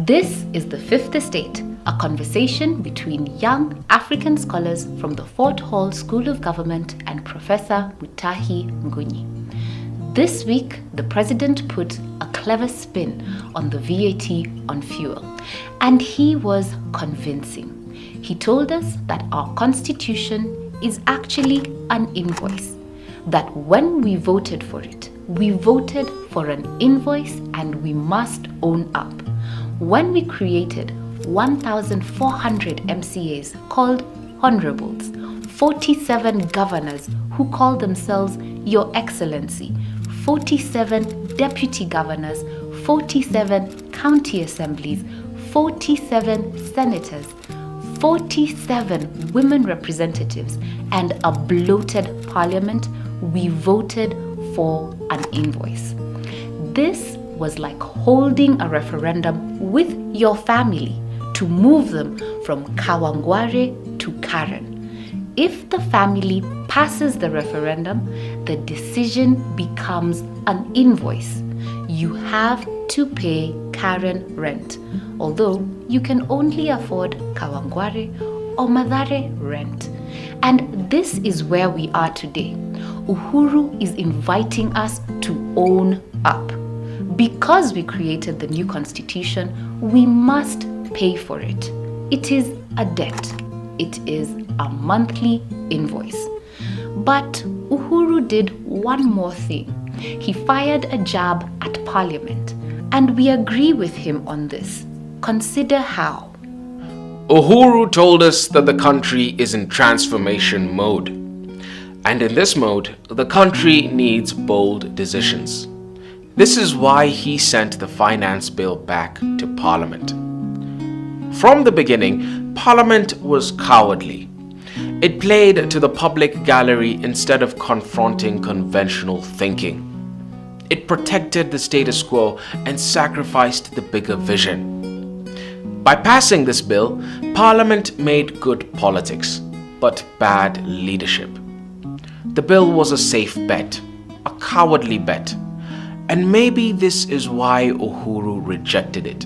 This is The Fifth Estate, a conversation between young African scholars from the Fort Hall School of Government and Professor Mutahi Ngunyi. This week, the president put a clever spin on the VAT on fuel, and he was convincing. He told us that our constitution is actually an invoice, that when we voted for it, we voted for an invoice and we must own up. When we created 1,400 MCAs called honorables, 47 governors who call themselves Your Excellency, 47 deputy governors, 47 county assemblies, 47 senators, 47 women representatives, and a bloated parliament, we voted for an invoice. This was like holding a referendum with your family to move them from Kawangware to Karen. If the family passes the referendum, the decision becomes an invoice. You have to pay Karen rent, although you can only afford Kawangware or Mathare rent. And this is where we are today. Uhuru is inviting us to own up. Because we created the new constitution, we must pay for it. It is a debt. It is a monthly invoice. But Uhuru did one more thing. He fired a jab at Parliament, and we agree with him on this. Consider how. Uhuru told us that the country is in transformation mode. And in this mode, the country needs bold decisions. This is why he sent the finance bill back to Parliament. From the beginning, Parliament was cowardly. It played to the public gallery instead of confronting conventional thinking. It protected the status quo and sacrificed the bigger vision. By passing this bill, Parliament made good politics, but bad leadership. The bill was a safe bet, a cowardly bet. And maybe this is why Uhuru rejected it.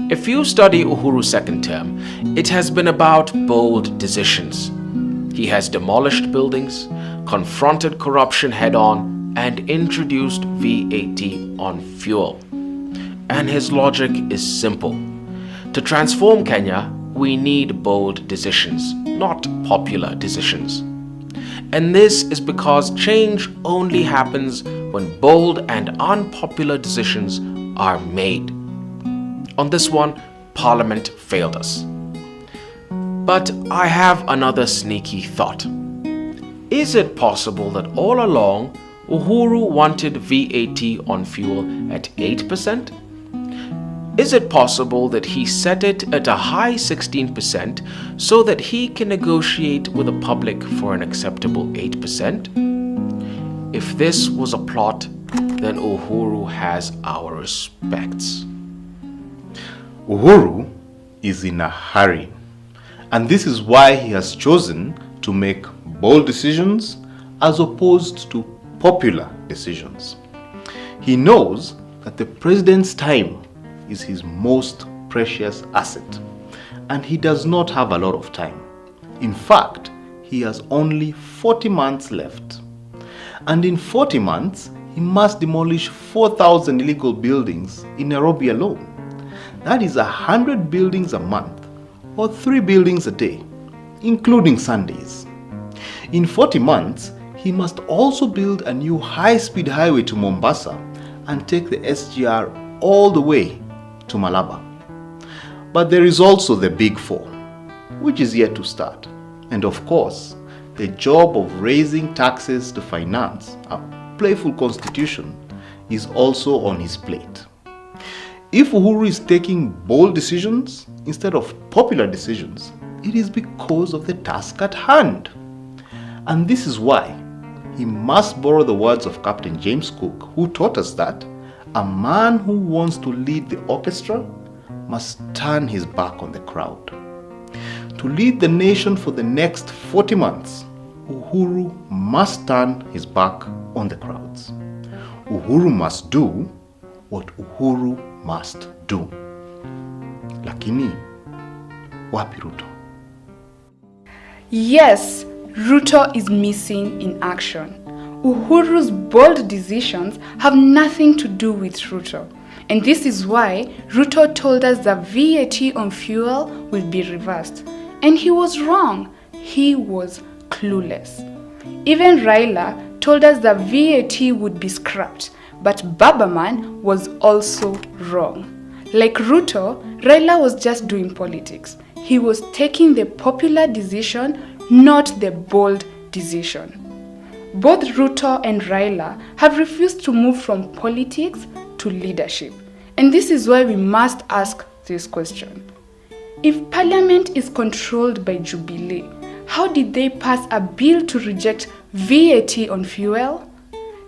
If you study Uhuru's second term, it has been about bold decisions. He has demolished buildings, confronted corruption head-on, and introduced VAT on fuel. And his logic is simple. To transform Kenya, we need bold decisions, not popular decisions. And this is because change only happens when bold and unpopular decisions are made. On this one, Parliament failed us. But I have another sneaky thought. Is it possible that all along, Uhuru wanted VAT on fuel at 8%? Is it possible that he set it at a high 16% so that he can negotiate with the public for an acceptable 8%? If this was a plot, then Uhuru has our respects. Uhuru is in a hurry, and this is why he has chosen to make bold decisions as opposed to popular decisions. He knows that the president's time is his most precious asset, and he does not have a lot of time. In fact, he has only 40 months left. And in 40 months, he must demolish 4,000 illegal buildings in Nairobi alone. That is 100 buildings a month, or 3 buildings a day, including Sundays. In 40 months, he must also build a new high-speed highway to Mombasa and take the SGR all the way to Malaba. But there is also the Big Four, which is yet to start. And of course, the job of raising taxes to finance a playful constitution is also on his plate. If Uhuru is taking bold decisions instead of popular decisions, it is because of the task at hand. And this is why he must borrow the words of Captain James Cook, who taught us that a man who wants to lead the orchestra must turn his back on the crowd. To lead the nation for the next 40 months, Uhuru must turn his back on the crowds. Uhuru must do what Uhuru must do. Lakini, wapi Ruto? Yes, Ruto is missing in action. Uhuru's bold decisions have nothing to do with Ruto. And this is why Ruto told us that VAT on fuel will be reversed. And he was wrong. He was clueless. Even Raila told us that VAT would be scrapped, but Babaman was also wrong. Like Ruto, Raila was just doing politics. He was taking the popular decision, not the bold decision. Both Ruto and Raila have refused to move from politics to leadership. And this is why we must ask this question. If Parliament is controlled by Jubilee, how did they pass a bill to reject VAT on fuel?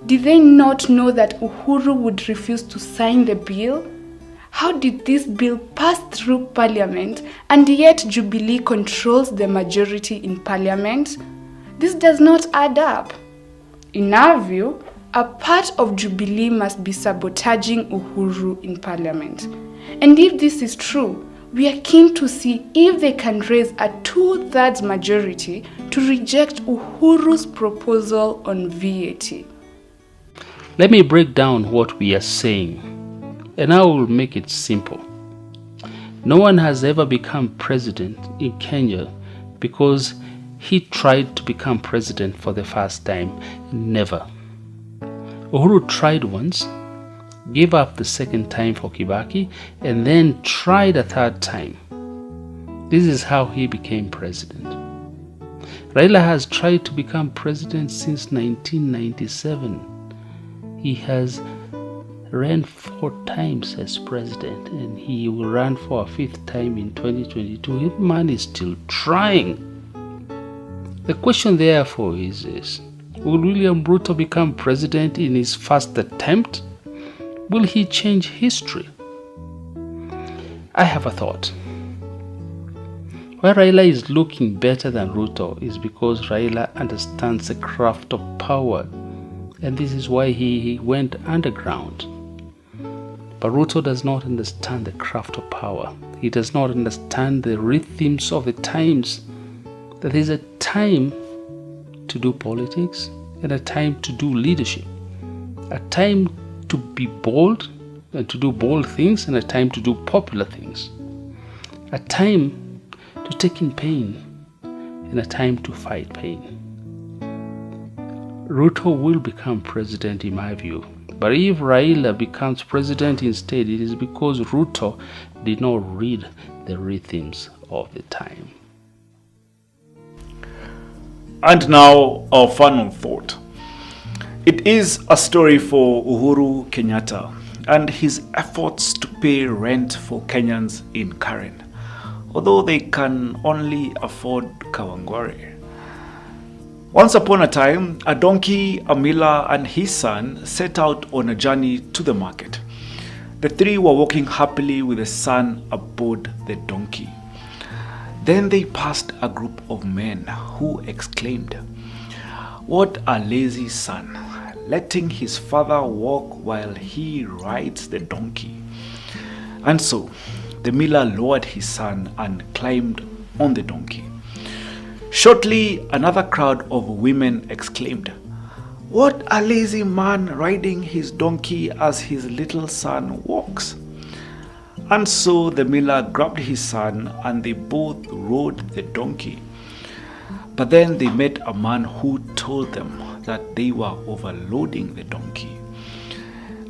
Did they not know that Uhuru would refuse to sign the bill? How did this bill pass through Parliament and yet Jubilee controls the majority in Parliament? This does not add up. In our view, a part of Jubilee must be sabotaging Uhuru in Parliament. And if this is true, we are keen to see if they can raise a 2/3 majority to reject Uhuru's proposal on VAT. Let me break down what we are saying, and I will make it simple. No one has ever become president in Kenya because he tried to become president for the first time. Never. Uhuru tried once, gave up the second time for Kibaki, and then tried a third time. This is how he became president. Raila has tried to become president since 1997. He has ran 4 times as president, and he will run for a 5th time in 2022. His man is still trying. The question therefore is this: will William Ruto become president in his first attempt? Will he change history? I have a thought. Why Raila is looking better than Ruto is because Raila understands the craft of power, and this is why he went underground. But Ruto does not understand the craft of power. He does not understand the rhythms of the times. That is a time to do politics and a time to do leadership. A time to be bold and to do bold things, and a time to do popular things. A time to take in pain and a time to fight pain. Ruto will become president in my view. But if Raila becomes president instead, it is because Ruto did not read the rhythms of the time. And now our final thought. It is a story for Uhuru Kenyatta and his efforts to pay rent for Kenyans in Karen, although they can only afford Kawangware. Once upon a time, a donkey, a miller, and his son set out on a journey to the market. The 3 were walking happily with the son aboard the donkey. Then they passed a group of men who exclaimed, "What a lazy son, letting his father walk while he rides the donkey." And so the miller lowered his son and climbed on the donkey. Shortly, another crowd of women exclaimed, "What a lazy man riding his donkey as his little son walks." And so the miller grabbed his son and they both rode the donkey. But then they met a man who told them that they were overloading the donkey.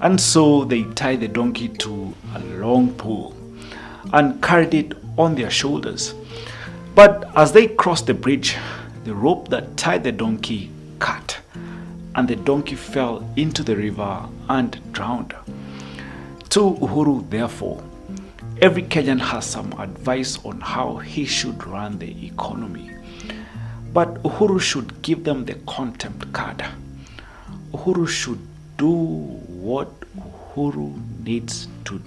And so they tied the donkey to a long pole and carried it on their shoulders. But as they crossed the bridge, the rope that tied the donkey cut, and the donkey fell into the river and drowned. To Uhuru, therefore, every Kenyan has some advice on how he should run the economy. But Uhuru should give them the contempt card. Uhuru should do what Uhuru needs to